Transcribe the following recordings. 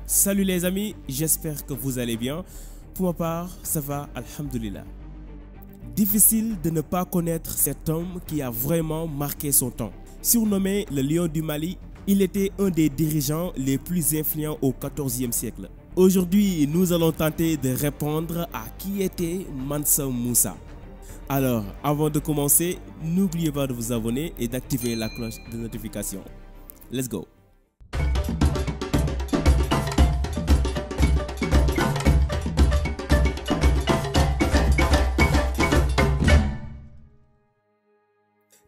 Salut les amis, j'espère que vous allez bien. Pour ma part, ça va, alhamdoulilah. Difficile de ne pas connaître cet homme qui a vraiment marqué son temps. Surnommé le Lion du Mali, il était un des dirigeants les plus influents au XIVe siècle. Aujourd'hui, nous allons tenter de répondre à qui était Mansa Moussa. Alors, avant de commencer, n'oubliez pas de vous abonner et d'activer la cloche de notification. Let's go!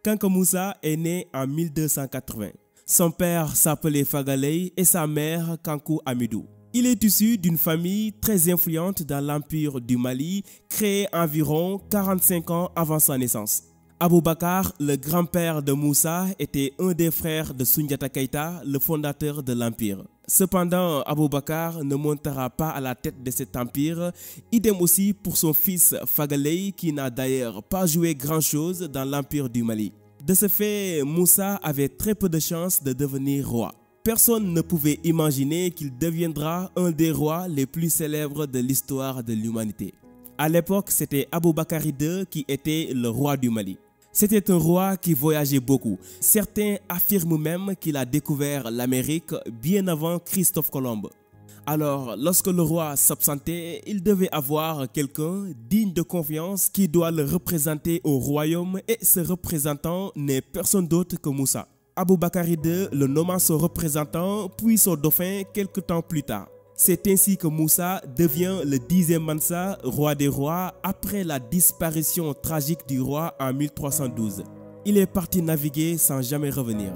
Kanka Moussa est né en 1280. Son père s'appelait Fagaley et sa mère Kankou Amidou. Il est issu d'une famille très influente dans l'Empire du Mali, créée environ 45 ans avant sa naissance. Abou Bakar, le grand-père de Moussa, était un des frères de Soundiata Keïta, le fondateur de l'Empire. Cependant, Abou Bakar ne montera pas à la tête de cet empire, idem aussi pour son fils Fagaley qui n'a d'ailleurs pas joué grand-chose dans l'Empire du Mali. De ce fait, Moussa avait très peu de chances de devenir roi. Personne ne pouvait imaginer qu'il deviendra un des rois les plus célèbres de l'histoire de l'humanité. À l'époque, c'était Abou Bakari II qui était le roi du Mali. C'était un roi qui voyageait beaucoup. Certains affirment même qu'il a découvert l'Amérique bien avant Christophe Colomb. Alors, lorsque le roi s'absentait, il devait avoir quelqu'un digne de confiance qui doit le représenter au royaume et ce représentant n'est personne d'autre que Moussa. Abou Bakari II le nomma son représentant puis son dauphin quelque temps plus tard. C'est ainsi que Moussa devient le 10e Mansa, roi des rois, après la disparition tragique du roi en 1312. Il est parti naviguer sans jamais revenir.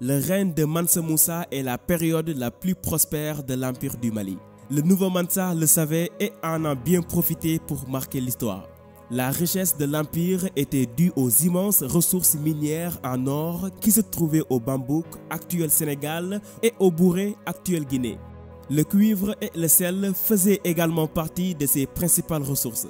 Le règne de Mansa Moussa est la période la plus prospère de l'Empire du Mali. Le nouveau Mansa le savait et en a bien profité pour marquer l'histoire. La richesse de l'Empire était due aux immenses ressources minières en or qui se trouvaient au Bambouk, actuel Sénégal, et au Bouré, actuel Guinée. Le cuivre et le sel faisaient également partie de ses principales ressources.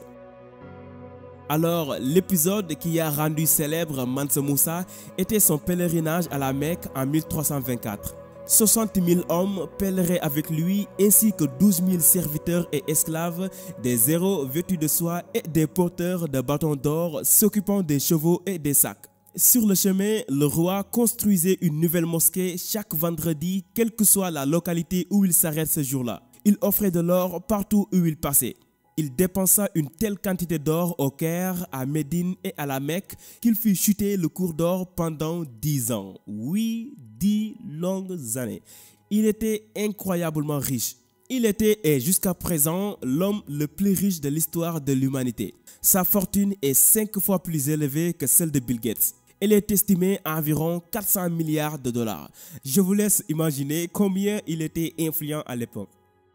Alors, l'épisode qui a rendu célèbre Mansa Moussa était son pèlerinage à la Mecque en 1324. 60 000 hommes pèlerinaient avec lui ainsi que 12 000 serviteurs et esclaves, des héros vêtus de soie et des porteurs de bâtons d'or s'occupant des chevaux et des sacs. Sur le chemin, le roi construisait une nouvelle mosquée chaque vendredi, quelle que soit la localité où il s'arrête ce jour-là. Il offrait de l'or partout où il passait. Il dépensa une telle quantité d'or au Caire, à Médine et à la Mecque qu'il fit chuter le cours d'or pendant 10 ans. Oui, 10 longues années. Il était incroyablement riche. Il était et jusqu'à présent l'homme le plus riche de l'histoire de l'humanité. Sa fortune est 5 fois plus élevée que celle de Bill Gates. Elle est estimée à environ 400 milliards de dollars. Je vous laisse imaginer combien il était influent à l'époque.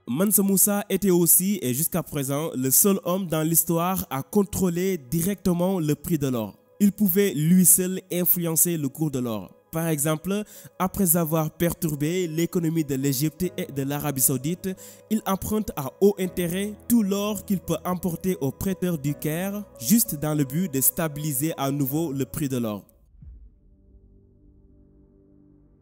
Mansa Moussa était aussi et jusqu'à présent le seul homme dans l'histoire à contrôler directement le prix de l'or. Il pouvait lui seul influencer le cours de l'or. Par exemple, après avoir perturbé l'économie de l'Égypte et de l'Arabie Saoudite, il emprunte à haut intérêt tout l'or qu'il peut emporter aux prêteurs du Caire, juste dans le but de stabiliser à nouveau le prix de l'or.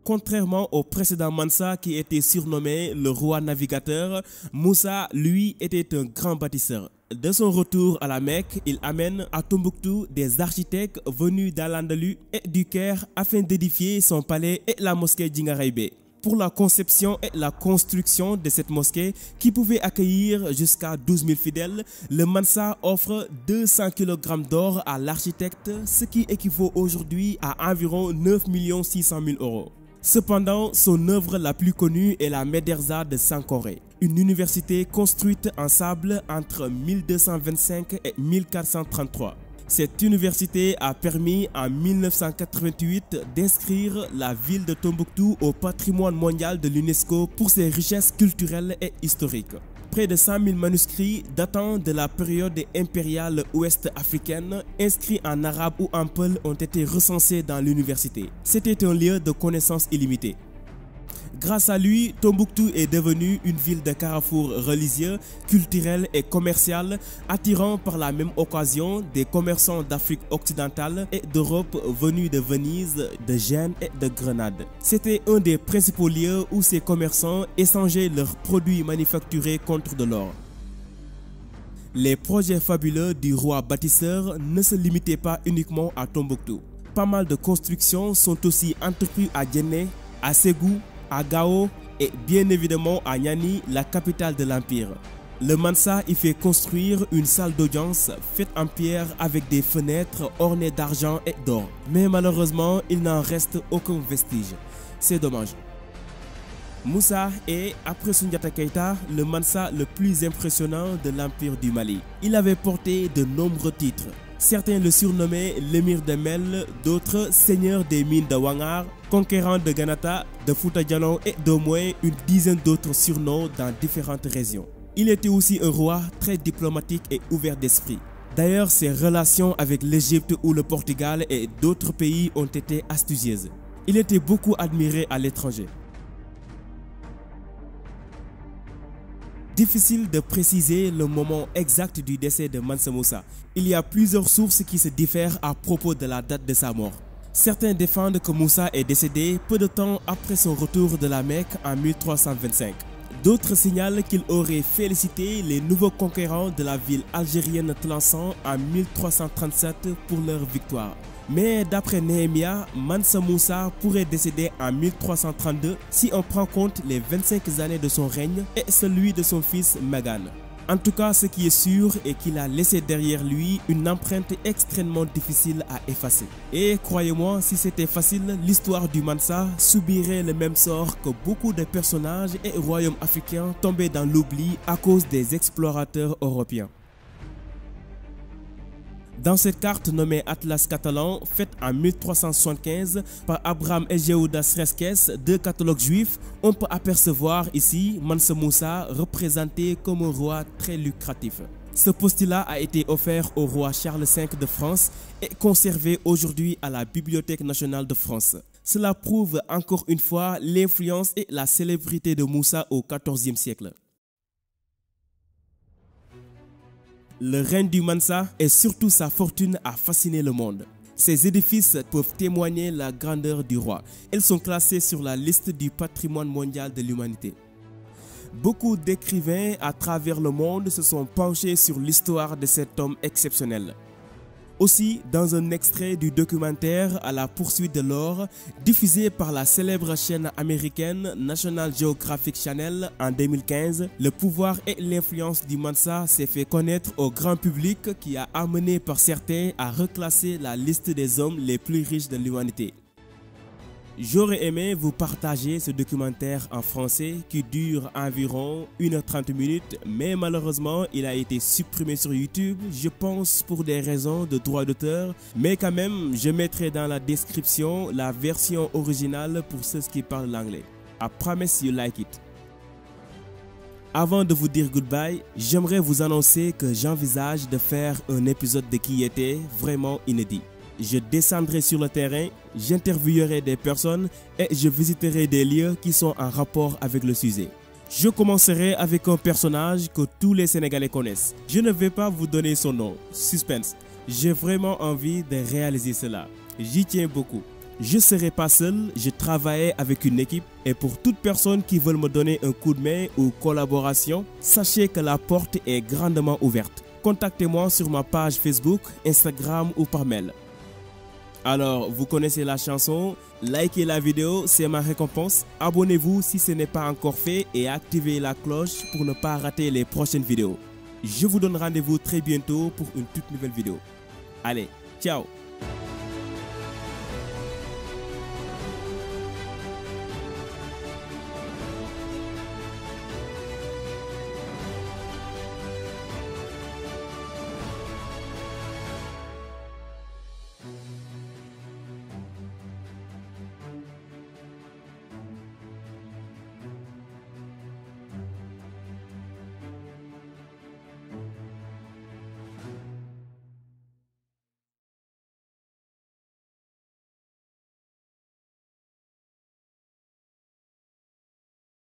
Contrairement au précédent Mansa qui était surnommé le roi navigateur, Moussa, lui, était un grand bâtisseur. De son retour à la Mecque, il amène à Tombouctou des architectes venus d'Al-Andalus et du Caire afin d'édifier son palais et la mosquée Djingaraybe. Pour la conception et la construction de cette mosquée qui pouvait accueillir jusqu'à 12 000 fidèles, le Mansa offre 200 kg d'or à l'architecte, ce qui équivaut aujourd'hui à environ 9 600 000 €. Cependant, son œuvre la plus connue est la Médersa de Sankoré, une université construite en sable entre 1225 et 1433. Cette université a permis en 1988 d'inscrire la ville de Tombouctou au patrimoine mondial de l'UNESCO pour ses richesses culturelles et historiques. Près de 100 000 manuscrits datant de la période impériale ouest-africaine, inscrits en arabe ou en peul, ont été recensés dans l'université. C'était un lieu de connaissances illimitées. Grâce à lui, Tombouctou est devenue une ville de carrefour religieux, culturel et commercial, attirant par la même occasion des commerçants d'Afrique occidentale et d'Europe venus de Venise, de Gênes et de Grenade. C'était un des principaux lieux où ces commerçants échangeaient leurs produits manufacturés contre de l'or. Les projets fabuleux du roi bâtisseur ne se limitaient pas uniquement à Tombouctou. Pas mal de constructions sont aussi entreprises à Djenné, à Ségou, à Gao et bien évidemment à Niani, la capitale de l'Empire. Le Mansa y fait construire une salle d'audience faite en pierre avec des fenêtres ornées d'argent et d'or. Mais malheureusement, il n'en reste aucun vestige. C'est dommage. Moussa est, après Soundiata Keïta, le Mansa le plus impressionnant de l'Empire du Mali. Il avait porté de nombreux titres. Certains le surnommaient l'émir de Mel, d'autres seigneur des mines de Wangar, conquérant de Ganata, de Fouta Djallon et d'au moins une dizaine d'autres surnoms dans différentes régions. Il était aussi un roi très diplomatique et ouvert d'esprit. D'ailleurs, ses relations avec l'Égypte ou le Portugal et d'autres pays ont été astucieuses. Il était beaucoup admiré à l'étranger. Difficile de préciser le moment exact du décès de Mansa Moussa. Il y a plusieurs sources qui se diffèrent à propos de la date de sa mort. Certains défendent que Moussa est décédé peu de temps après son retour de la Mecque en 1325. D'autres signalent qu'il aurait félicité les nouveaux conquérants de la ville algérienne Tlemcen en 1337 pour leur victoire. Mais d'après Nehemia, Mansa Moussa pourrait décéder en 1332 si on prend compte les 25 années de son règne et celui de son fils Magan. En tout cas, ce qui est sûr est qu'il a laissé derrière lui une empreinte extrêmement difficile à effacer. Et croyez-moi, si c'était facile, l'histoire du Mansa subirait le même sort que beaucoup de personnages et royaumes africains tombés dans l'oubli à cause des explorateurs européens. Dans cette carte nommée Atlas catalan, faite en 1375 par Abraham et Géoudas Resques, deux catalogues juifs, on peut apercevoir ici Mansa Moussa représenté comme un roi très lucratif. Ce postulat a été offert au roi Charles V de France et conservé aujourd'hui à la Bibliothèque nationale de France. Cela prouve encore une fois l'influence et la célébrité de Moussa au XIVe siècle. Le règne du Mansa et surtout sa fortune a fasciné le monde. Ces édifices peuvent témoigner la grandeur du roi. Ils sont classés sur la liste du patrimoine mondial de l'humanité. Beaucoup d'écrivains à travers le monde se sont penchés sur l'histoire de cet homme exceptionnel. Aussi, dans un extrait du documentaire À la poursuite de l'or, diffusé par la célèbre chaîne américaine National Geographic Channel en 2015, le pouvoir et l'influence du Mansa s'est fait connaître au grand public qui a amené par certains à reclasser la liste des hommes les plus riches de l'humanité. J'aurais aimé vous partager ce documentaire en français qui dure environ 1h30 minutes, mais malheureusement il a été supprimé sur YouTube, je pense pour des raisons de droit d'auteur, mais quand même je mettrai dans la description la version originale pour ceux qui parlent l'anglais. I promise you like it. Avant de vous dire goodbye, j'aimerais vous annoncer que j'envisage de faire un épisode de Qui était vraiment inédit. Je descendrai sur le terrain, j'interviewerai des personnes et je visiterai des lieux qui sont en rapport avec le sujet. Je commencerai avec un personnage que tous les Sénégalais connaissent. Je ne vais pas vous donner son nom, suspense. J'ai vraiment envie de réaliser cela. J'y tiens beaucoup. Je ne serai pas seul, je travaille avec une équipe et pour toute personne qui veut me donner un coup de main ou collaboration, sachez que la porte est grandement ouverte. Contactez-moi sur ma page Facebook, Instagram ou par mail. Alors, vous connaissez la chanson, likez la vidéo, c'est ma récompense. Abonnez-vous si ce n'est pas encore fait et activez la cloche pour ne pas rater les prochaines vidéos. Je vous donne rendez-vous très bientôt pour une toute nouvelle vidéo. Allez, ciao!